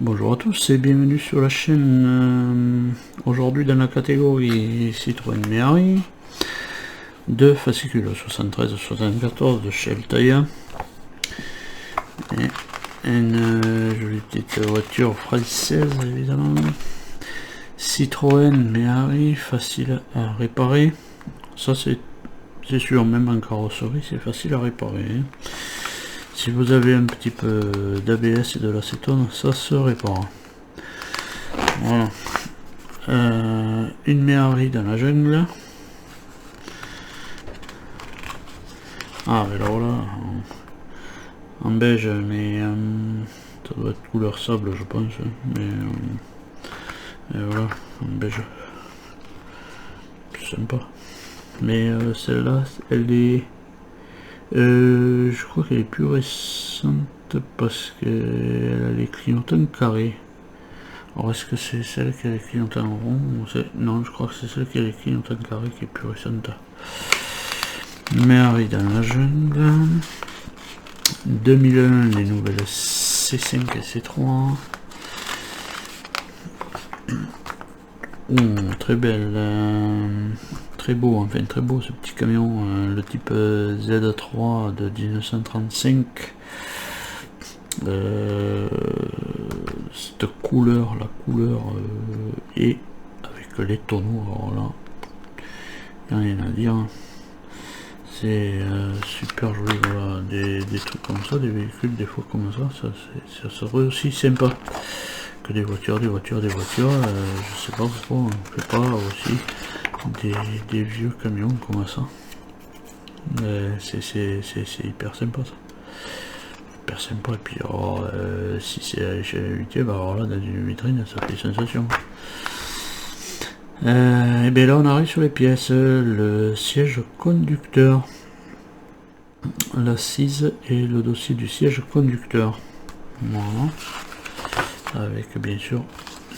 Bonjour à tous et bienvenue sur la chaîne. Aujourd'hui dans la catégorie Citroën Méhari, deux fascicules 73-74 de chez Altaïa et une jolie petite voiture française évidemment. Citroën Méhari, facile à réparer. Ça c'est sûr, même en carrosserie c'est facile à réparer. Si vous avez un petit peu d'ABS et de l'acétone, ça se répare. Voilà. Une Méhari dans la jungle. Ah, mais alors là, en beige, mais ça doit être couleur sable, je pense. Mais et voilà, en beige. C'est sympa. Mais celle-là, elle est. Je crois qu'elle est plus récente parce qu'elle a les clignotants carrés. Alors est-ce que c'est celle qui a les clignotants ronds ou non, je crois que c'est celle qui a les clignotants carrés qui est plus récente. Méhari dans la jungle. 2001, les nouvelles C5 et C3. Très belle. Très beau, enfin très beau ce petit camion, le type Z3 de 1935. Cette couleur, la couleur est avec les tonneaux, alors là, il n'y a rien à dire. C'est super joli, voilà, des trucs comme ça, des véhicules des fois comme ça serait aussi sympa que des voitures, je sais pas pourquoi on ne fait pas aussi des vieux camions comme ça. C'est hyper sympa ça. Hyper sympa, et puis si c'est à l'échelle 8, bah alors là dans une vitrine ça fait sensation. Et bien là on arrive sur les pièces, le siège conducteur, l'assise et le dossier du siège conducteur. Voilà. Avec bien sûr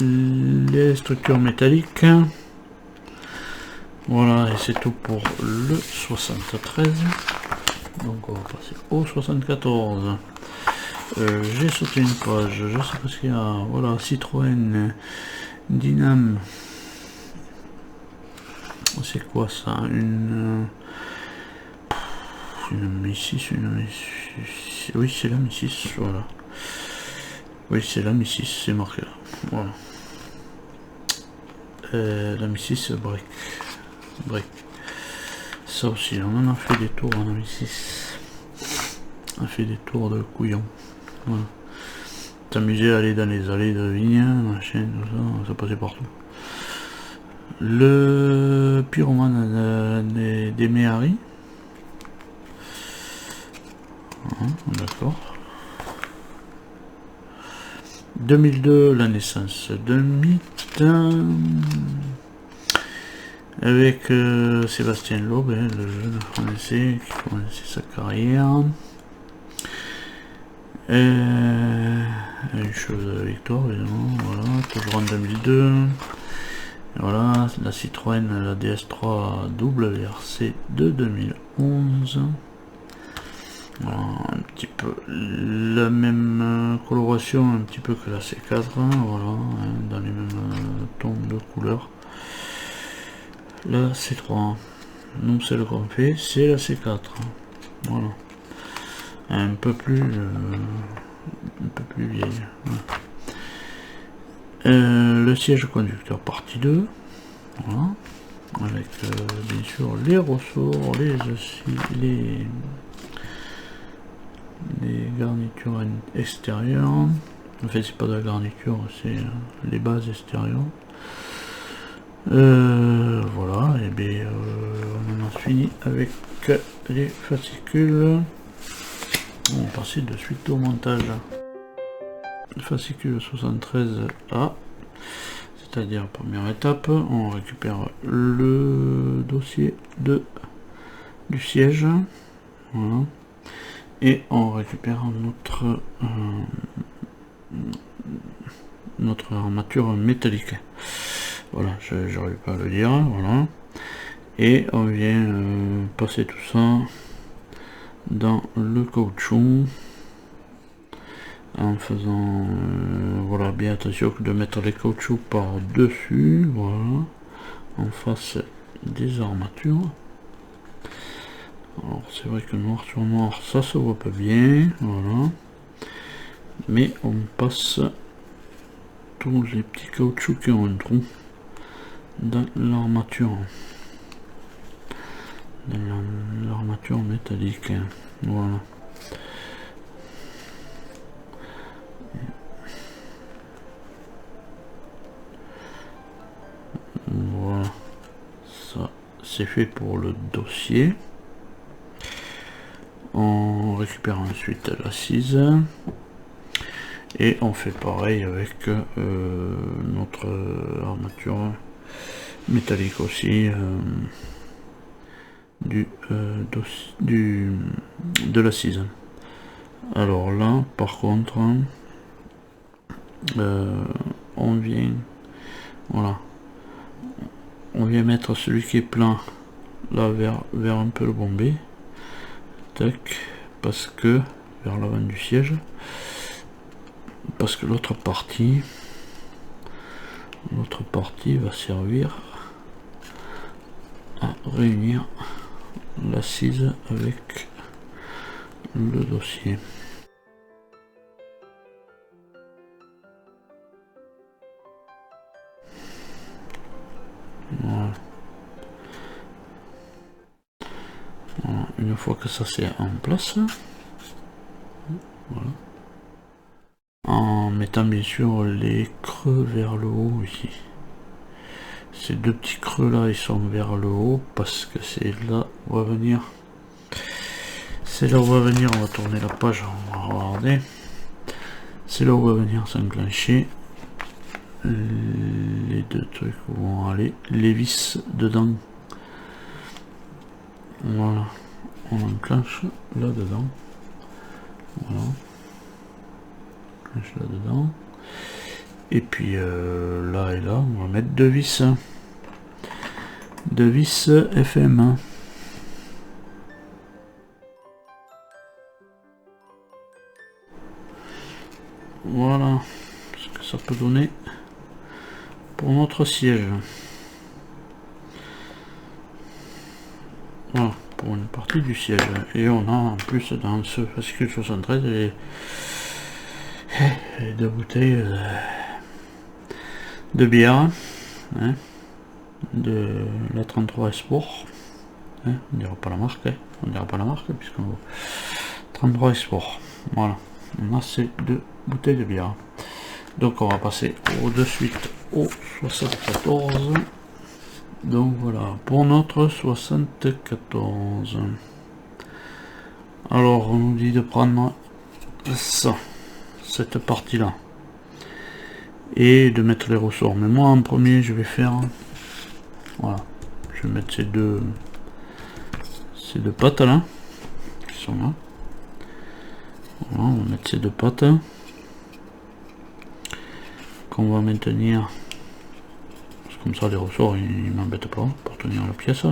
les structures métalliques. Voilà, et c'est tout pour le 73. Donc on va passer au 74. J'ai sauté une page, je sais pas ce qu'il y a. Voilà, Citroën Dynam. C'est quoi ça? Une Mi6, oui c'est la Mi6, voilà. Oui c'est la Mi6, c'est marqué là. Voilà. La Mi6 break. Ça aussi, on en a fait des tours en Mi6. On a fait des tours de couillons. Voilà. S'amuser à aller dans les allées de vignes, machin, tout ça, ça passait partout. Le pyromane des Méhari. D'accord. 2002, la naissance d'un mythe. Avec Sébastien Loeb, le jeune français qui commençait sa carrière. Une chose de victoire, évidemment, voilà, toujours en 2002. Voilà, la Citroën, la DS3 WRC de 2011. Voilà, un petit peu la même coloration, un petit peu que la C4, voilà, dans les mêmes tons de couleurs. La C3, nous celle qu'on fait, c'est la C4. Voilà. Un peu plus vieille. Le siège conducteur partie 2. Voilà. Avec bien sûr les ressorts, les garnitures extérieures. En fait c'est pas de la garniture, c'est les bases extérieures. Voilà, et bien on en a fini avec les fascicules. On va passer de suite au montage. Fascicule 73A, c'est-à-dire première étape, on récupère le dossier du siège, voilà, et on récupère notre armature métallique. Voilà, j'arrive pas à le dire, voilà. Et on vient passer tout ça dans le caoutchouc en faisant voilà, bien attention de mettre les caoutchoucs par dessus, voilà, en face des armatures. Alors c'est vrai que noir sur noir ça se voit pas bien, voilà, mais on passe tous les petits caoutchoucs qui ont un trou dans l'armature, métallique, voilà. Voilà, ça c'est fait pour le dossier. On récupère ensuite l'assise et on fait pareil avec notre armature métallique aussi de l'assise. Alors là par contre on vient, voilà, on vient mettre celui qui est plein là vers un peu le bombé, tac, parce que vers l'avant du siège, parce que l'autre partie va servir à réunir l'assise avec le dossier. Voilà. Voilà. Une fois que ça c'est en place, voilà, en mettant bien sûr les creux vers le haut ici. Ces deux petits creux là ils sont vers le haut parce que c'est là où on va venir. C'est là où on va venir, on va tourner la page, on va regarder. C'est là où on va venir s'enclencher les deux trucs où vont aller les vis dedans. Voilà, on enclenche là dedans. Voilà, on enclenche là dedans. Et puis là et là, on va mettre deux vis FM. Voilà ce que ça peut donner pour notre siège. Voilà, pour une partie du siège. Et on a en plus dans ce fascicule 73 les deux bouteilles de bière, hein, de la 33 Sport. Hein, on dira pas la marque, puisqu'on 33 Sport. Voilà, on a ces deux bouteilles de bière. Donc on va passer de suite au 74. Donc voilà, pour notre 74. Alors on nous dit de prendre ça, cette partie là, et de mettre les ressorts. Mais moi en premier je vais faire, voilà, je vais mettre ces deux pattes là, qui sont là. Voilà, on va mettre ces deux pattes qu'on va maintenir, parce que comme ça les ressorts ils m'embêtent pas pour tenir la pièce,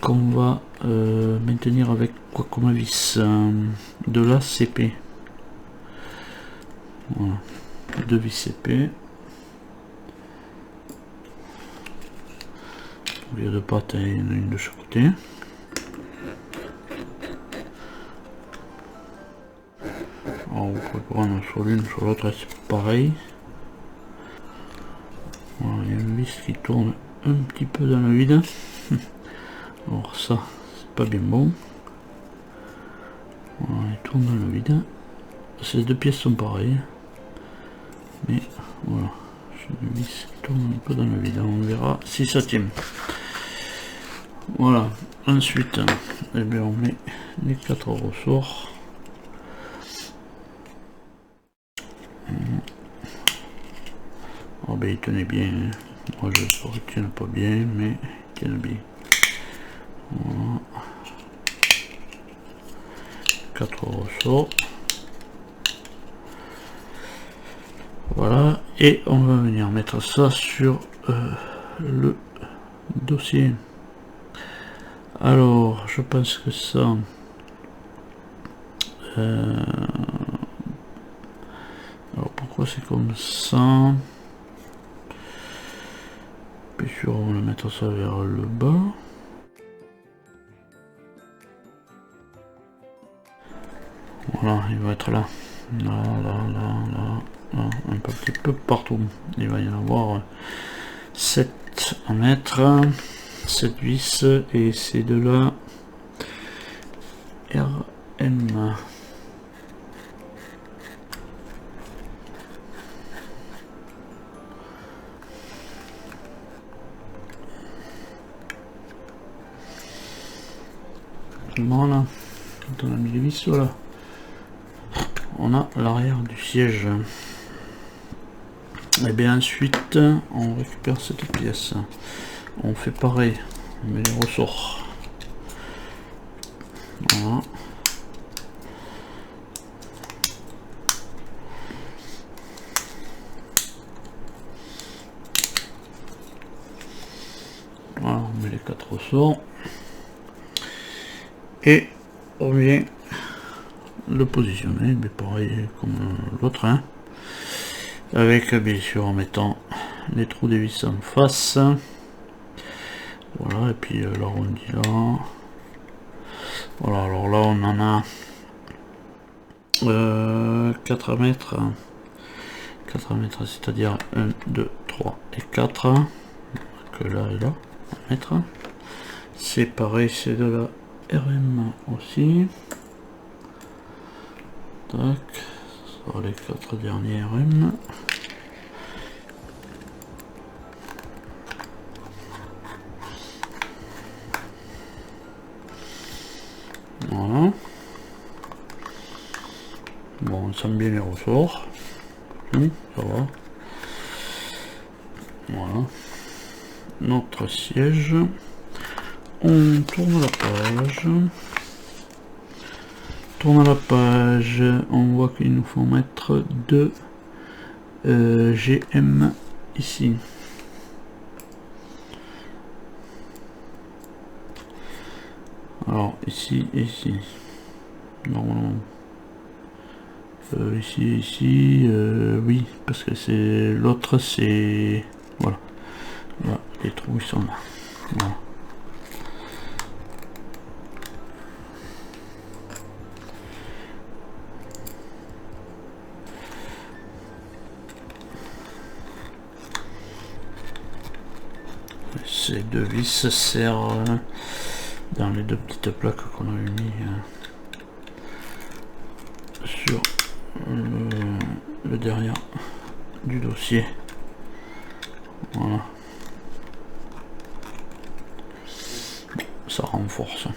qu'on va maintenir avec quoi comme vis, de la CP. Voilà, deux vis CP. Il y a deux pattes, il y en a une de chaque côté. Alors vous pouvez prendre sur l'une, sur l'autre, c'est pareil. Voilà, il y a une vis qui tourne un petit peu dans le vide. Alors ça, c'est pas bien bon. Voilà, il tourne dans le vide. Ces deux pièces sont pareilles. Mais voilà, j'ai une vis qui tourne un peu dans le vide. On verra si ça tient. Voilà, ensuite, eh bien, on met les 4 ressorts. Oh ben il tenait bien, hein. Moi je ne retiens pas bien, mais il tient bien. Voilà. 4 ressorts. Voilà, et on va venir mettre ça sur le dossier. Alors je pense que ça Alors pourquoi c'est comme ça? Puis sûr, on va mettre ça vers le bas. Voilà, il va être là. Là, un petit peu partout. Il va y en avoir 7 à mettre. 7 vis et c'est de la RM. Voilà, quand on a mis les vis, voilà, on a l'arrière du siège. Et bien ensuite, on récupère cette pièce. On fait pareil, on met les ressorts. Voilà. Voilà, on met les 4 ressorts. Et on vient le positionner, mais pareil comme l'autre, hein, avec bien sûr en mettant les trous des vis en face. Voilà, et puis l'arrondi là. Voilà, alors là on en a 4 à mettre. 4 à mettre, c'est-à-dire 1, 2, 3 et 4. Que là et là, à mettre. C'est pareil, c'est de la RM aussi. Tac, ça sera les 4 derniers RM. Voilà. Bon, on sent bien les ressorts. Ça va. Voilà. Notre siège. On tourne la page. Tourne la page. On voit qu'il nous faut mettre 2 GM ici. Alors ici et ici. Normalement. Ici, oui, parce que c'est l'autre, c'est voilà. Là, les trous ils sont là. Voilà. Ces 2 vis servent dans les 2 petites plaques qu'on a mis sur le derrière du dossier. Voilà. Ça renforce.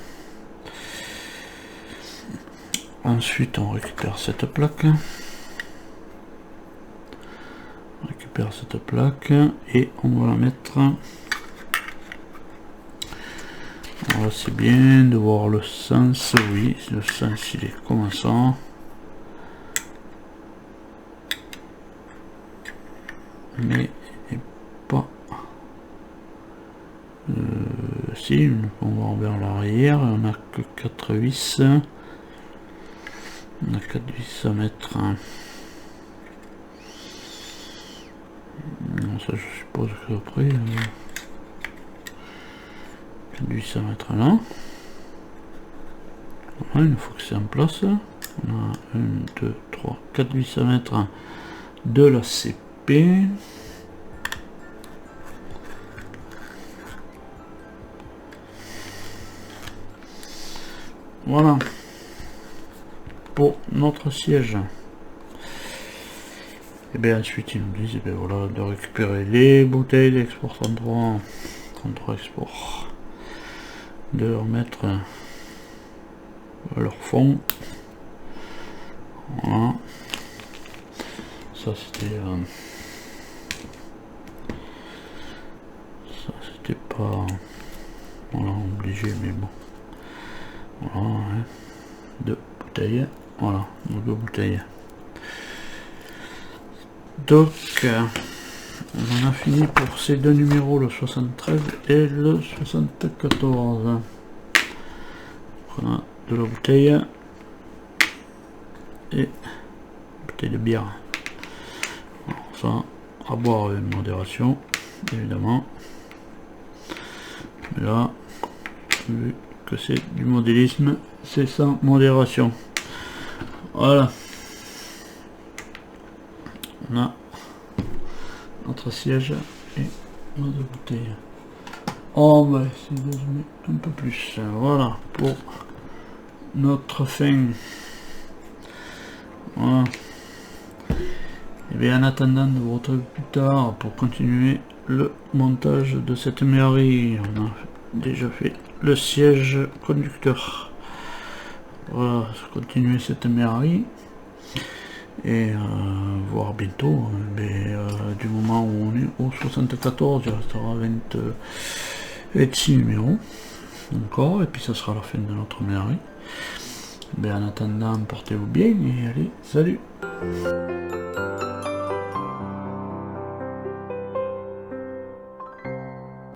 Ensuite on récupère cette plaque. On récupère cette plaque et on va la mettre. Alors c'est bien de voir le sens, oui, le sens il est comme ça. Mais pas si on va vers l'arrière, on n'a que 4 vis, on a 4 vis à mettre. Non, ça je suppose qu'après 4 vis à mettre là. Voilà, une fois que c'est en place, on a 1, 2, 3, 4 vis à mettre de la CP. Voilà pour notre siège. Et bien ensuite ils nous disent ben voilà, de récupérer les bouteilles d'export 33 export, de leur mettre leur fond. Voilà, ça c'était pas voilà, obligé, mais bon. Voilà, hein. 2 bouteilles, voilà, nos 2 bouteilles. Donc on en a fini pour ces 2 numéros, le 73 et le 74. On a de la bouteille. et bouteille de bière. Alors ça, à boire avec modération, évidemment. Mais là, vu que c'est du modélisme, c'est sans modération. Voilà. On a notre siège et nos deux bouteilles. On va essayer de zoomer un peu plus. Voilà pour notre fin. Voilà. Et bien en attendant de vous retrouver plus tard pour continuer le montage de cette méhari, on a déjà fait le siège conducteur. Voilà, continuer cette méhari et voir bientôt. Du moment où on est au 74, il restera 26 numéros encore, et puis ça sera la fin de notre méhari. En attendant, portez-vous bien et allez, salut.